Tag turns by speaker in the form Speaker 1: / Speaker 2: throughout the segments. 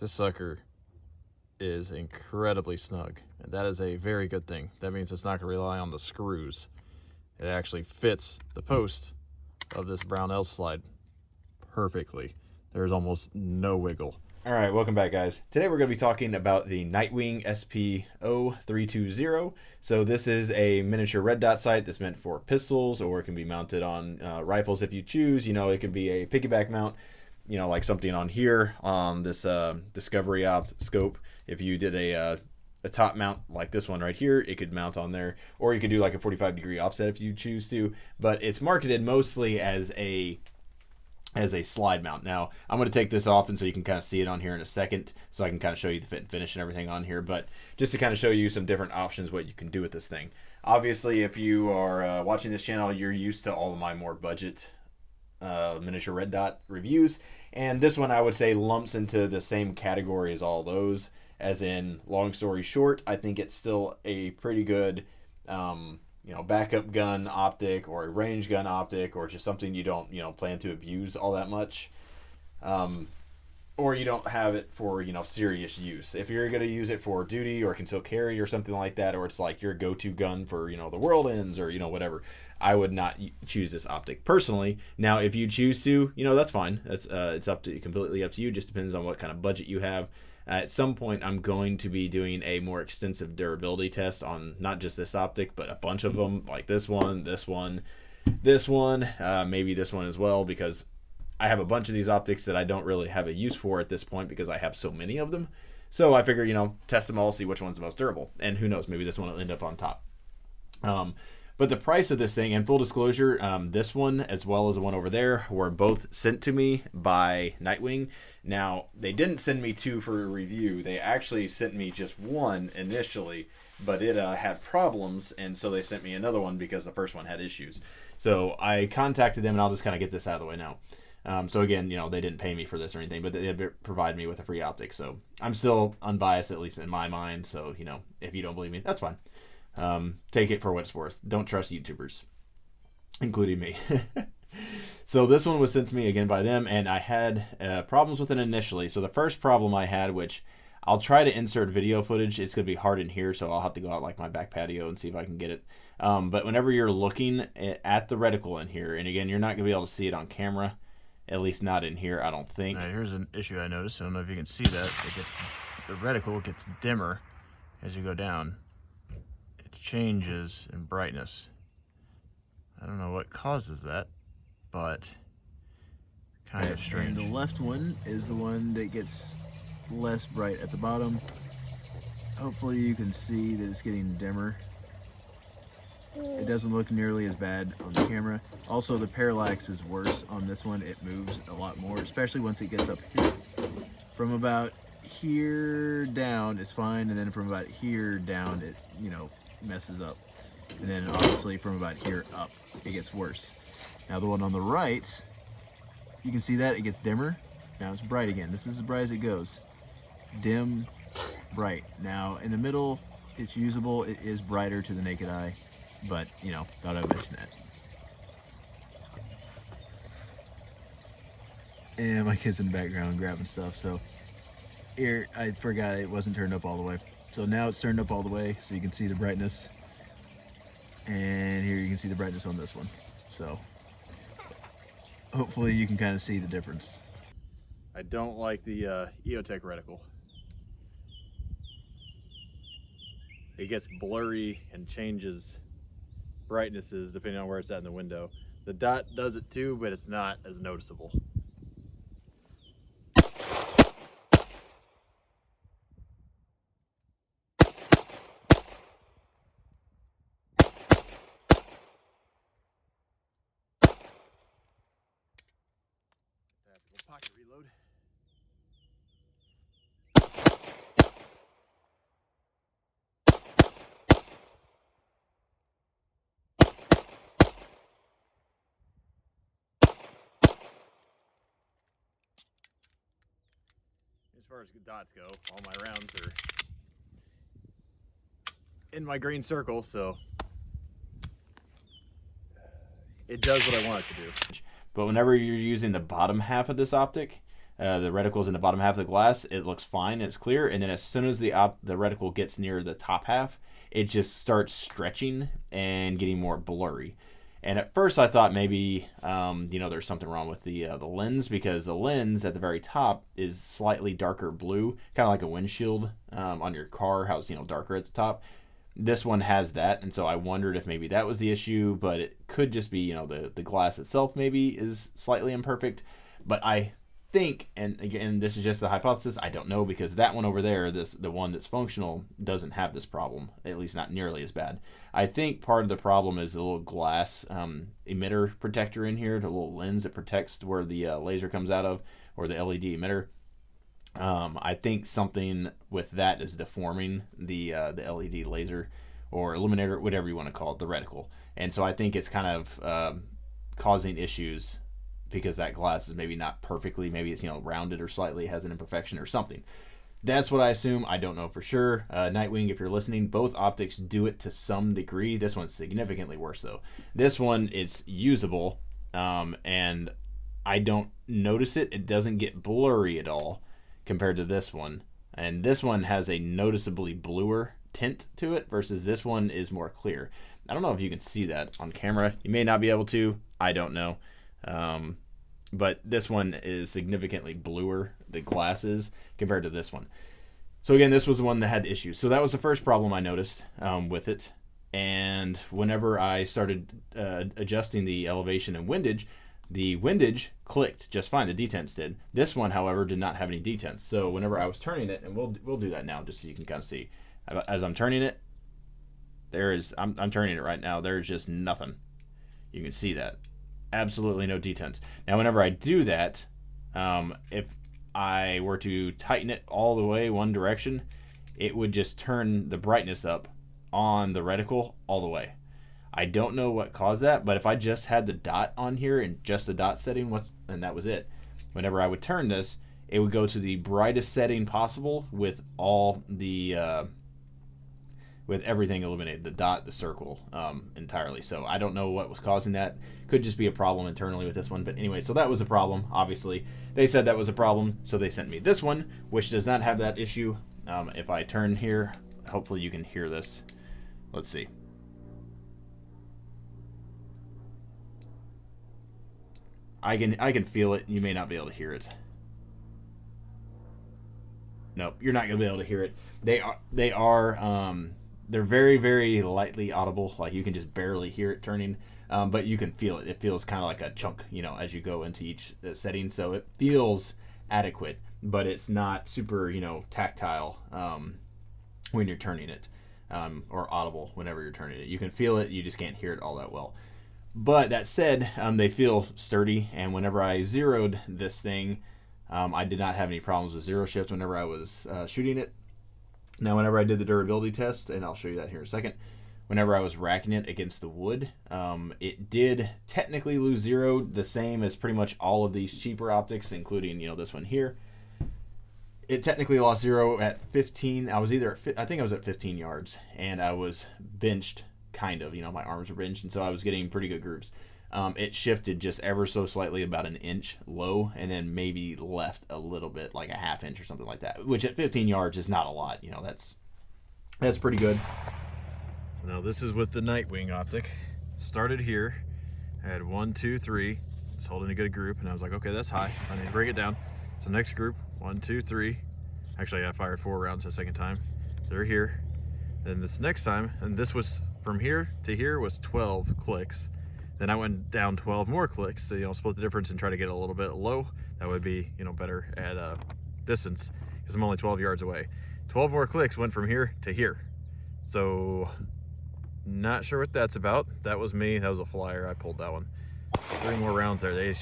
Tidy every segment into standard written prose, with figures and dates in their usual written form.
Speaker 1: This sucker is incredibly snug, and that is a very good thing. That means it's not going to rely on the screws. It actually fits the post of this Brownell slide perfectly. There's almost no wiggle.
Speaker 2: All right, welcome back, guys. Today we're going to be talking about the Nitewing SPO320. So this is a miniature red dot sight that's meant for pistols, or it can be mounted on rifles if you choose. You know, it could be a piggyback mount, you know, like something on here on this Discovery scope. If you did a top mount like this one right here, it could mount on there, or you could do like a 45-degree offset if you choose to. But it's marketed mostly as a slide mount. Now, I'm going to take this off and so you can kind of see it on here in a second, so I can kind of show you the fit and finish and everything on here, but just to kind of show you some different options what you can do with this thing. Obviously, if you are watching this channel, you're used to all of my more budget miniature red dot reviews, and this one I would say lumps into the same category as all those, as in, long story short, I think it's still a pretty good you know, backup gun optic, or a range gun optic, or just something you don't, you know, plan to abuse all that much, or you don't have it for, you know, serious use. If you're going to use it for duty or concealed carry or something like that, or it's like your go-to gun for, you know, the world ends, or, you know, whatever, I would not choose this optic personally. Now, if you choose to, you know, that's fine. That's it's completely up to you. Just depends on what kind of budget you have. At some point, I'm going to be doing a more extensive durability test on not just this optic, but a bunch of them, like this one, this one, this one, maybe this one as well, because I have a bunch of these optics that I don't really have a use for at this point because I have so many of them. So I figure, you know, test them all, see which one's the most durable. And who knows, maybe this one will end up on top. But the price of this thing, and full disclosure, this one as well as the one over there were both sent to me by Nitewing. Now, they didn't send me two for a review. They actually sent me just one initially, but it had problems, and so they sent me another one because the first one had issues. So I contacted them, and I'll just kind of get this out of the way now. So again, you know, they didn't pay me for this or anything, but they did provide me with a free optic. So I'm still unbiased, at least in my mind. So, you know, if you don't believe me, that's fine. Take it for what it's worth. Don't trust YouTubers, including me. So this one was sent to me again by them, and I had problems with it initially. So the first problem I had, which I'll try to insert video footage, it's going to be hard in here, so I'll have to go out like my back patio and see if I can get it. But whenever you're looking at the reticle in here, and again, you're not going to be able to see it on camera, at least not in here, I don't think.
Speaker 1: Now, here's an issue I noticed. I don't know if you can see that. The reticle gets dimmer as you go down. Changes in brightness. I don't know what causes that, but kind of strange.
Speaker 3: And the left one is the one that gets less bright at the bottom. Hopefully you can see that it's getting dimmer. It doesn't look nearly as bad on the camera. Also, the parallax is worse on this one. It moves a lot more, especially once it gets up here. From about here down, it's fine, and then from about here down, it, you know, messes up. And then obviously from about here up, it gets worse. Now the one on the right, you can see that it gets dimmer. Now it's bright again. This is as bright as it goes. Dim, bright. Now in the middle, it's usable. It is brighter to the naked eye, but you know, thought I'd mention that. And my kid's in the background grabbing stuff, so here, I forgot it wasn't turned up all the way. So now it's turned up all the way, so you can see the brightness. And here you can see the brightness on this one. So hopefully you can kind of see the difference.
Speaker 1: I don't like the EOTech reticle. It gets blurry and changes brightnesses depending on where it's at in the window. The dot does it too, but it's not as noticeable. Pocket reload. As far as dots go, all my rounds are in my green circle, so it does what I want it to do.
Speaker 2: But whenever you're using the bottom half of this optic, the reticle's in the bottom half of the glass, it looks fine, it's clear, and then as soon as the reticle gets near the top half, it just starts stretching and getting more blurry. And at first I thought maybe, there's something wrong with the lens, because the lens at the very top is slightly darker blue, kind of like a windshield on your car, how it's, darker at the top. This one has that, and so I wondered if maybe that was the issue, but it could just be, the glass itself maybe is slightly imperfect. But I think, and again, this is just the hypothesis, I don't know, because that one over there, the one that's functional, doesn't have this problem, at least not nearly as bad. I think part of the problem is the little glass emitter protector in here, the little lens that protects where the laser comes out of, or the LED emitter. I think something with that is deforming the LED laser or illuminator, whatever you want to call it, the reticle. And so I think it's kind of causing issues because that glass is maybe not perfectly, maybe it's rounded or slightly has an imperfection or something. That's what I assume. I don't know for sure. Nitewing, if you're listening, both optics do it to some degree. This one's significantly worse though. This one is usable, and I don't notice it. It doesn't get blurry at all compared to this one, and this one has a noticeably bluer tint to it versus this one is more clear. I don't know if you can see that on camera. You may not be able to. I don't know. But this one is significantly bluer, the glass is, compared to this one. So again, this was the one that had issues. So that was the first problem I noticed with it. And whenever I started adjusting the elevation and windage, the windage clicked just fine. The detents did. This one, however, did not have any detents. So whenever I was turning it, and we'll do that now just so you can kind of see. As I'm turning it, I'm turning it right now. There's just nothing. You can see that. Absolutely no detents. Now, whenever I do that, if I were to tighten it all the way one direction, it would just turn the brightness up on the reticle all the way. I don't know what caused that, but if I just had the dot on here and just the dot setting, and that was it. Whenever I would turn this, it would go to the brightest setting possible with all the with everything illuminated, the dot, the circle, entirely. So I don't know what was causing that. Could just be a problem internally with this one. But anyway, so that was a problem, obviously. They said that was a problem, so they sent me this one, which does not have that issue. If I turn here, hopefully you can hear this. Let's see. I can feel it. You may not be able to hear it. Nope, you're not gonna be able to hear it. They're very, very lightly audible. Like you can just barely hear it turning, but you can feel it. It feels kind of like a chunk, as you go into each setting. So it feels adequate, but it's not super, tactile when you're turning it, or audible whenever you're turning it. You can feel it. You just can't hear it all that well. But that said, they feel sturdy. And whenever I zeroed this thing, I did not have any problems with zero shift whenever I was shooting it. Now, whenever I did the durability test, and I'll show you that here in a second, whenever I was racking it against the wood, it did technically lose zero, the same as pretty much all of these cheaper optics, including, this one here. It technically lost zero at 15. I think I was at 15 yards, and I was benched, kind of. My arms were benched, and so I was getting pretty good groups. It shifted just ever so slightly, about an inch low, and then maybe left a little bit, like a half inch or something like that, which at 15 yards is not a lot. That's pretty good.
Speaker 1: So now this is with the Nitewing optic. Started here. I had 1, 2, 3. It's holding a good group, and I was like, okay, that's high. I need to bring it down. So next group, 1, 2, 3. Actually, I fired 4 rounds the second time. They're here. Then this next time, and this was from here to here was 12 clicks. Then I went down 12 more clicks to, split the difference and try to get a little bit low. That would be, better at distance, because I'm only 12 yards away. 12 more clicks went from here to here. So, not sure what that's about. That was me. That was a flyer. I pulled that one. 3 more rounds there.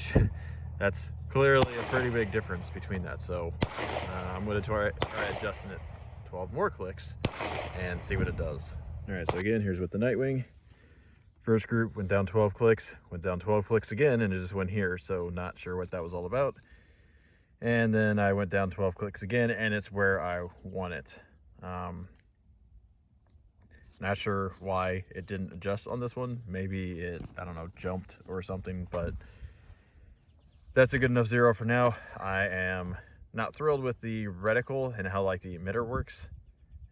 Speaker 1: That's clearly a pretty big difference between that. So, I'm going to try adjusting it 12 more clicks and see what it does. All right, so again, here's with the Nitewing. First group went down 12 clicks, went down 12 clicks again, and it just went here, so not sure what that was all about. And then I went down 12 clicks again, and it's where I want it. Not sure why it didn't adjust on this one. Maybe it, I don't know, jumped or something, but that's a good enough zero for now. I am not thrilled with the reticle and how like the emitter works,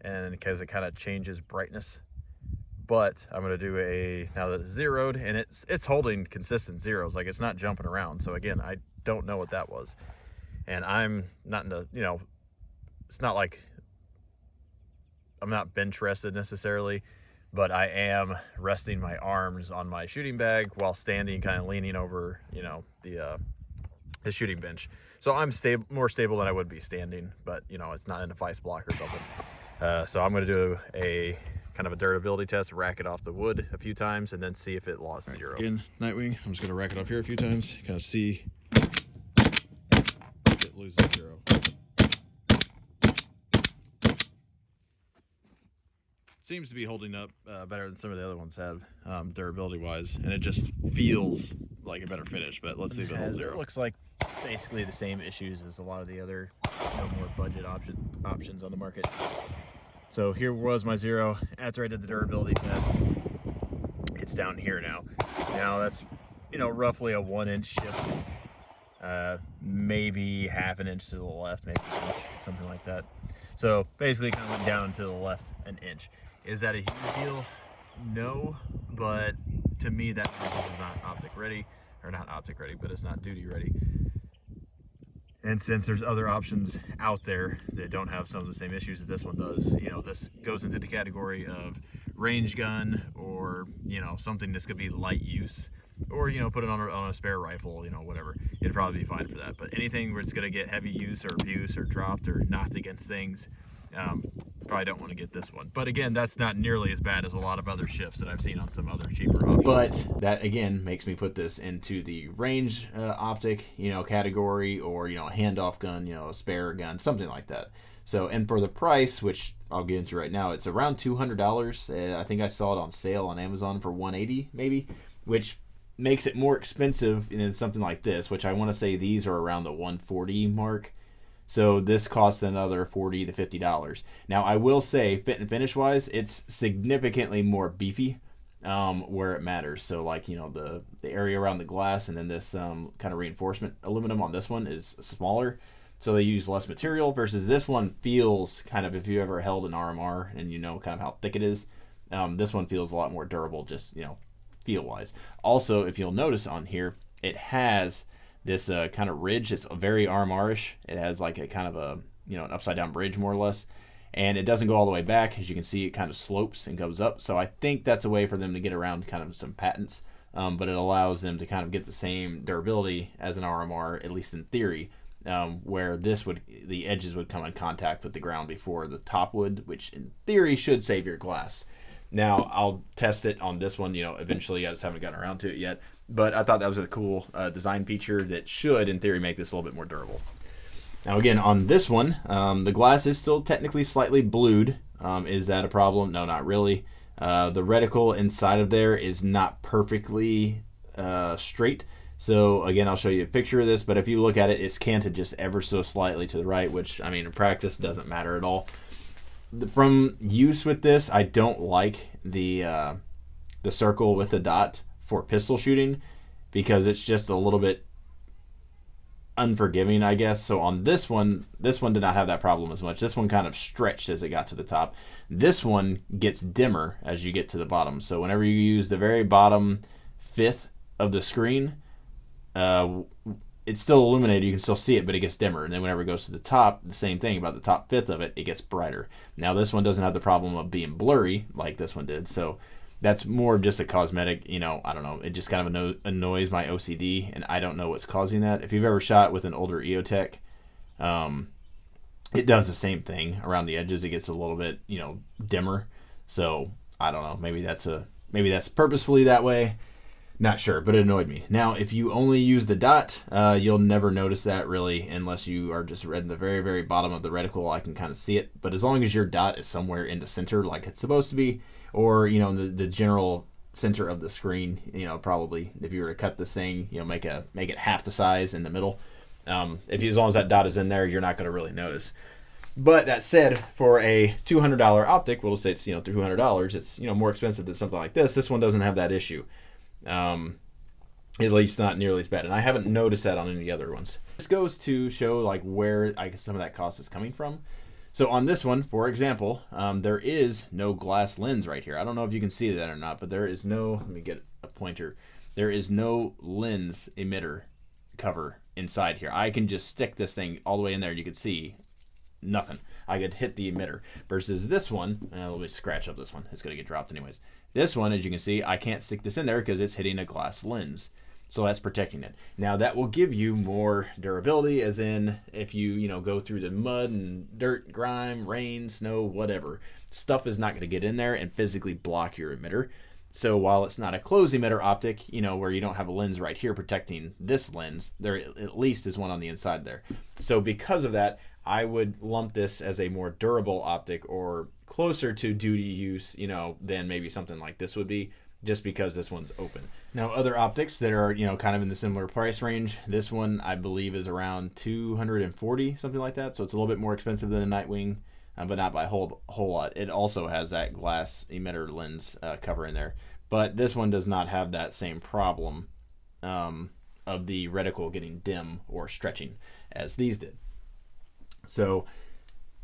Speaker 1: and because it kind of changes brightness. But I'm gonna do now that it's zeroed, and it's holding consistent zeros, like it's not jumping around. So again, I don't know what that was, and I'm not into, you know, it's not like I'm not bench rested necessarily, but I am resting my arms on my shooting bag while standing, kind of leaning over, you know, the shooting bench. So I'm more stable than I would be standing, but you know, it's not in a vice block or something. So I'm gonna do a kind of a durability test, rack it off the wood a few times, and then see if it lost zero. Again, Nitewing, I'm just gonna rack it off here a few times, kind of see if it loses zero. Seems to be holding up better than some of the other ones have, durability wise, and it just feels like a better finish. But let's see if it holds zero.
Speaker 3: It looks like basically the same issues as a lot of the other, you know, more budget options on the market. So here was my zero after I did the durability test. It's down here now. Now that's, you know, roughly a 1 inch shift, maybe half an inch to the left, maybe an inch, something like that. So basically it kind of went down to the left an inch. Is that a huge deal? No, but to me that means this is not optic ready, or not optic ready, but it's not duty ready. And since there's other options out there that don't have some of the same issues that this one does, you know, this goes into the category of range gun, or, you know, something that's gonna be light use, or, you know, put it on a spare rifle, you know, whatever. It'd probably be fine for that. But anything where it's gonna get heavy use or abuse or dropped or knocked against things, probably don't want to get this one. But again, that's not nearly as bad as a lot of other shifts that I've seen on some other cheaper options.
Speaker 2: But that again makes me put this into the range optic, you know, category, or, you know, a handoff gun, you know, a spare gun, something like that. So, and for the price, which I'll get into right now, it's around $200. I think I saw it on sale on Amazon for $180 maybe, which makes it more expensive than something like this, which I want to say these are around the $140 mark. So this costs another $40 to $50. Now I will say, fit and finish wise, it's significantly more beefy where it matters. So like, you know, the area around the glass, and then this kind of reinforcement aluminum on this one is smaller. So they use less material, versus this one feels kind of, if you ever held an RMR and you know kind of how thick it is, this one feels a lot more durable, just, you know, feel wise. Also, if you'll notice on here, it has this kind of ridge. It's very RMR-ish. It has like a kind of a, you know, an upside down bridge more or less, and it doesn't go all the way back. As you can see, it kind of slopes and goes up. So I think that's a way for them to get around kind of some patents, but it allows them to kind of get the same durability as an RMR, at least in theory, where the edges would come in contact with the ground before the top would, which in theory should save your glass. Now I'll test it on this one, you know, eventually. I just haven't gotten around to it yet, but I thought that was a cool design feature that should, in theory, make this a little bit more durable. Now again, on this one, the glass is still technically slightly blued. Is that a problem? No, not really. The reticle inside of there is not perfectly straight. So again, I'll show you a picture of this, but if you look at it, it's canted just ever so slightly to the right, which, I mean, in practice doesn't matter at all. From use with this, I don't like the circle with the dot for pistol shooting, because it's just a little bit unforgiving, I guess. So on this one did not have that problem as much. This one kind of stretched as it got to the top. This one gets dimmer as you get to the bottom. So whenever you use the very bottom fifth of the screen, it's still illuminated, you can still see it, but it gets dimmer. And then whenever it goes to the top, the same thing, about the top fifth of it, it gets brighter. Now this one doesn't have the problem of being blurry like this one did, so that's more of just a cosmetic, you know, I don't know, it just kind of annoys my OCD, and I don't know what's causing that. If you've ever shot with an older EOTech, it does the same thing around the edges. It gets a little bit, you know, dimmer. So I don't know, maybe that's purposefully that way. Not sure, but it annoyed me. Now, if you only use the dot, you'll never notice that really, unless you are just read in the very, very bottom of the reticle. I can kind of see it. But as long as your dot is somewhere in the center like it's supposed to be, or, you know, the general center of the screen, you know, probably if you were to cut this thing, you know, make it half the size in the middle. As long as that dot is in there, you're not going to really notice. But that said, for a $200 optic, we'll say it's, you know, $200, it's, you know, more expensive than something like this. This one doesn't have that issue. At least not nearly as bad. And I haven't noticed that on any other ones. This goes to show like where some of that cost is coming from. So on this one, for example, there is no glass lens right here. I don't know if you can see that or not, but there is no, let me get a pointer. There is no lens emitter cover inside here. I can just stick this thing all the way in there and you can see nothing. I could hit the emitter. Versus this one, let me scratch up this one. It's going to get dropped anyways. This one, as you can see, I can't stick this in there because it's hitting a glass lens. So that's protecting it. Now that will give you more durability, as in if you go through the mud and dirt, grime, rain, snow, whatever, stuff is not going to get in there and physically block your emitter. So while it's not a closed emitter optic, where you don't have a lens right here protecting this lens, there at least is one on the inside there. So because of that, I would lump this as a more durable optic, or closer to duty use, than maybe something like this would be, just because this one's open. Now other optics that are kind of in the similar price range, this one I believe is around 240, something like that, so it's a little bit more expensive than a Nitewing, but not by a whole lot. It also has that glass emitter lens cover in there, but this one does not have that same problem of the reticle getting dim or stretching as these did. So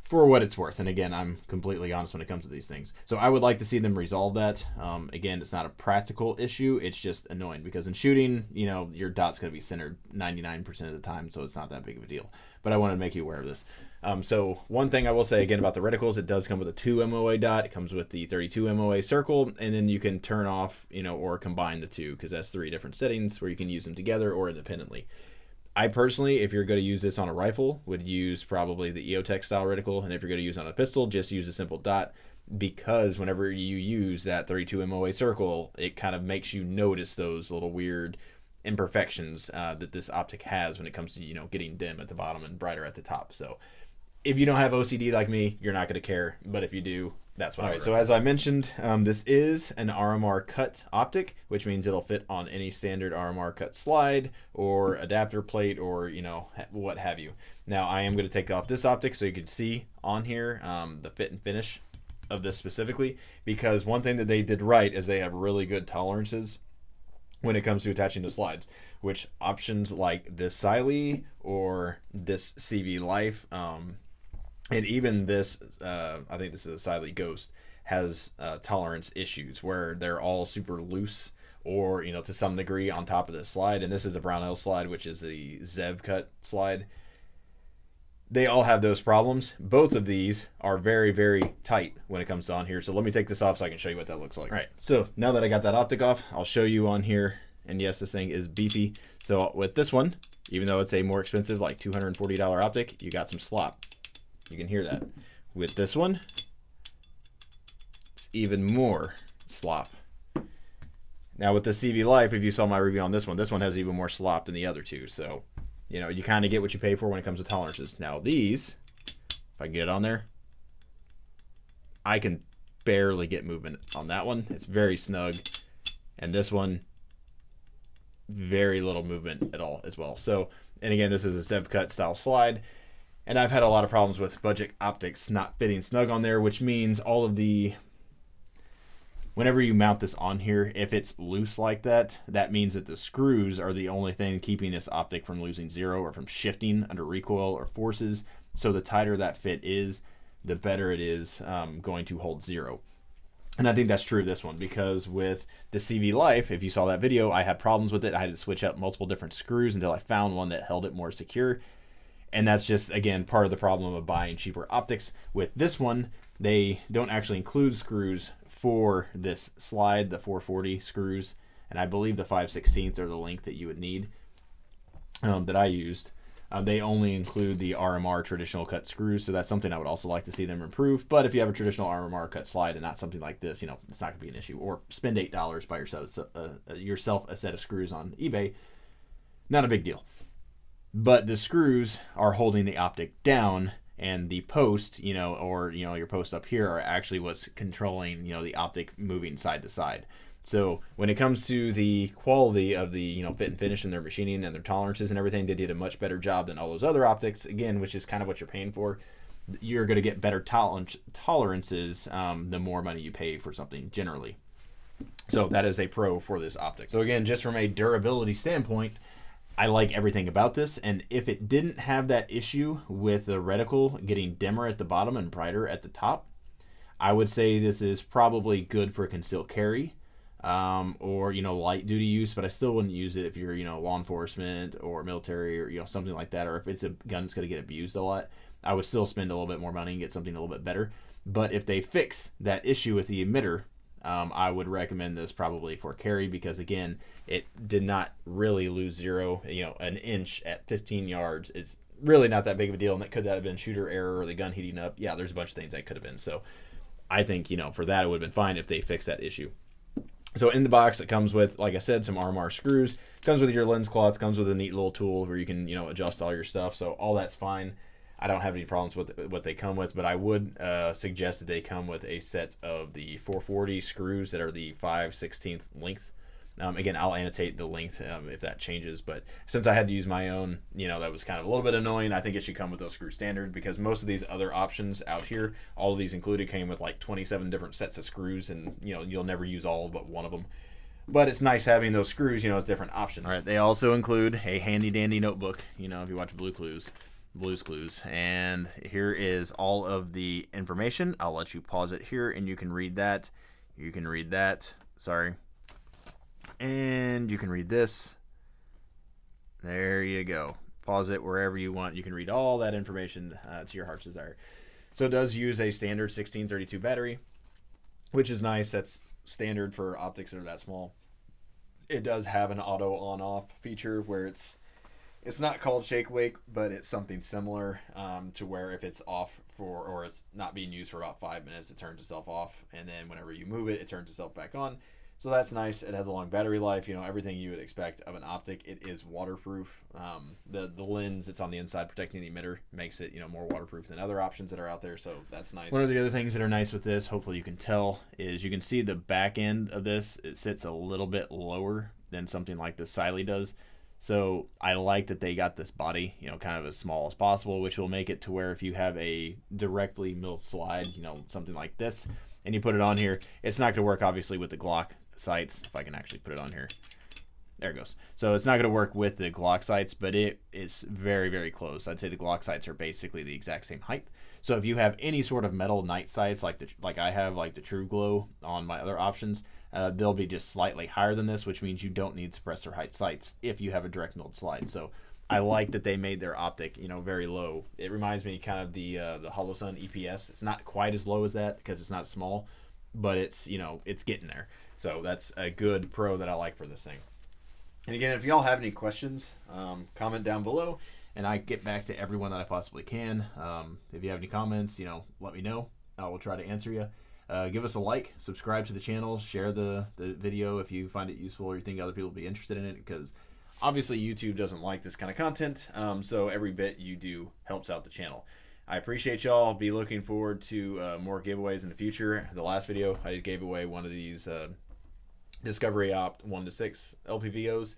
Speaker 2: for what it's worth, and again, I'm completely honest when it comes to these things, so I would like to see them resolve that. Again, it's not a practical issue, it's just annoying, because in shooting, your dot's going to be centered 99% of the time, so it's not that big of a deal. But I wanted to make you aware of this. So one thing I will say again about the reticles, it does come with a 2 MOA dot, it comes with the 32 MOA circle, and then you can turn off, or combine the two, because that's 3 different settings where you can use them together or independently. I personally, if you're going to use this on a rifle, would use probably the EOTech style reticle, and if you're going to use it on a pistol, just use a simple dot, because whenever you use that 32 MOA circle, it kind of makes you notice those little weird imperfections that this optic has when it comes to getting dim at the bottom and brighter at the top. So if you don't have OCD like me, you're not going to care, but if you do, that's what I would. So as I mentioned, this is an RMR cut optic, which means it'll fit on any standard RMR cut slide or adapter plate, or what have you. Now I am going to take off this optic so you can see on here the fit and finish of this specifically, because one thing that they did right is they have really good tolerances when it comes to attaching to slides, which options like this Cylee or this CVLife, and even this, I think this is a Cylee Ghost, has tolerance issues where they're all super loose, or to some degree on top of the slide. And this is a Brownell slide, which is the Zev cut slide. They all have those problems. Both of these are very, very tight when it comes to on here. So let me take this off so I can show you what that looks like. All right, so now that I got that optic off, I'll show you on here. And yes, this thing is beefy. So with this one, even though it's a more expensive, like $240 optic, you got some slop. You can hear that. With this one, it's even more slop. Now with the CVLife, if you saw my review on this one has even more slop than the other two. So, you kind of get what you pay for when it comes to tolerances. Now these, if I can get it on there, I can barely get movement on that one. It's very snug. And this one, very little movement at all as well. So, and again, this is a Zev cut style slide. And I've had a lot of problems with budget optics not fitting snug on there, which means all of the, whenever you mount this on here, if it's loose like that, that means that the screws are the only thing keeping this optic from losing zero or from shifting under recoil or forces. So the tighter that fit is, the better it is going to hold zero. And I think that's true of this one, because with the CVLife, if you saw that video, I had problems with it. I had to switch out multiple different screws until I found one that held it more secure. And that's just, again, part of the problem of buying cheaper optics. With this one, they don't actually include screws for this slide, the 440 screws. And I believe the 5/16 are the length that you would need that I used. They only include the RMR traditional cut screws, so that's something I would also like to see them improve. But if you have a traditional RMR cut slide and not something like this, it's not going to be an issue. Or spend $8 by yourself a set of screws on eBay, not a big deal. But the screws are holding the optic down, and the post, or your post up here are actually what's controlling, the optic moving side to side. So when it comes to the quality of the fit and finish and their machining and their tolerances and everything, they did a much better job than all those other optics. Again, which is kind of what you're paying for. You're going to get better tolerances the more money you pay for something generally. So that is a pro for this optic. So again, just from a durability standpoint, I like everything about this. And if it didn't have that issue with the reticle getting dimmer at the bottom and brighter at the top, I would say this is probably good for concealed carry, or, you know, light duty use, but I still wouldn't use it if you're, you know, law enforcement or military or, you know, something like that, or if it's a gun that's going to get abused a lot. I would still spend a little bit more money and get something a little bit better. But if they fix that issue with the emitter, I would recommend this probably for carry, because again, it did not really lose zero. You know, an inch at 15 yards is really not that big of a deal, and could that have been shooter error or the gun heating up? Yeah, there's a bunch of things that could have been. So I think, you know, for that it would have been fine if they fixed that issue. So in the box, it comes with, like I said, some RMR screws. Comes with your lens cloth. Comes with a neat little tool where you can, you know, adjust all your stuff. So all that's fine. I don't have any problems with what they come with, but I would suggest that they come with a set of the 440 screws that are the 5/16 length. Again, I'll annotate the length if that changes, but since I had to use my own, you know, that was kind of a little bit annoying. I think it should come with those screws standard, because most of these other options out here, all of these included, came with like 27 different sets of screws, and, you know, you'll never use all but one of them. But it's nice having those screws, you know, as different options. All right, they also include a handy dandy notebook, you know, if you watch Blue's Clues, and here is all of the information. I'll let you pause it here and you can read that. You can read that. Sorry. And you can read this. There you go. Pause it wherever you want. You can read all that information to your heart's desire. So it does use a standard 1632 battery, which is nice. That's standard for optics that are that small. It does have an auto on-off feature where it's not called shake wake, but it's something similar, to where if it's off for, or it's not being used for about 5 minutes, it turns itself off, and then whenever you move it, it turns itself back on. So that's nice. It has a long battery life, you know, everything you would expect of an optic. It is waterproof. The lens that's on the inside protecting the emitter makes it, you know, more waterproof than other options that are out there, so that's nice. One of the other things that are nice with this, hopefully you can tell, is you can see the back end of this. It sits a little bit lower than something like the Cylee does. So I like that they got this body, you know, kind of as small as possible, which will make it to where if you have a directly milled slide, you know, something like this, and you put it on here, it's not going to work obviously with the Glock sights. If I can actually put it on here. There it goes. So it's not going to work with the Glock sights, but it is very, very close. I'd say the Glock sights are basically the exact same height. So if you have any sort of metal night sights like I have, like the True Glow on my other options, they'll be just slightly higher than this, which means you don't need suppressor height sights if you have a direct milled slide. So I like that they made their optic, you know, very low. It reminds me kind of the Holosun EPS. It's not quite as low as that because it's not small, but it's, you know, it's getting there. So that's a good pro that I like for this thing. And again, if y'all have any questions, comment down below, and I get back to everyone that I possibly can. If you have any comments, you know, let me know. I will try to answer you. Give us a like, subscribe to the channel, share the video if you find it useful or you think other people will be interested in it, because obviously YouTube doesn't like this kind of content, so every bit you do helps out the channel. I appreciate y'all. Be looking forward to more giveaways in the future. The last video, I gave away one of these Discovery Opt 1-6 LPVOs.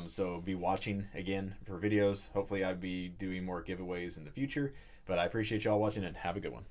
Speaker 2: So be watching again for videos. Hopefully I'll be doing more giveaways in the future. But I appreciate y'all watching and have a good one.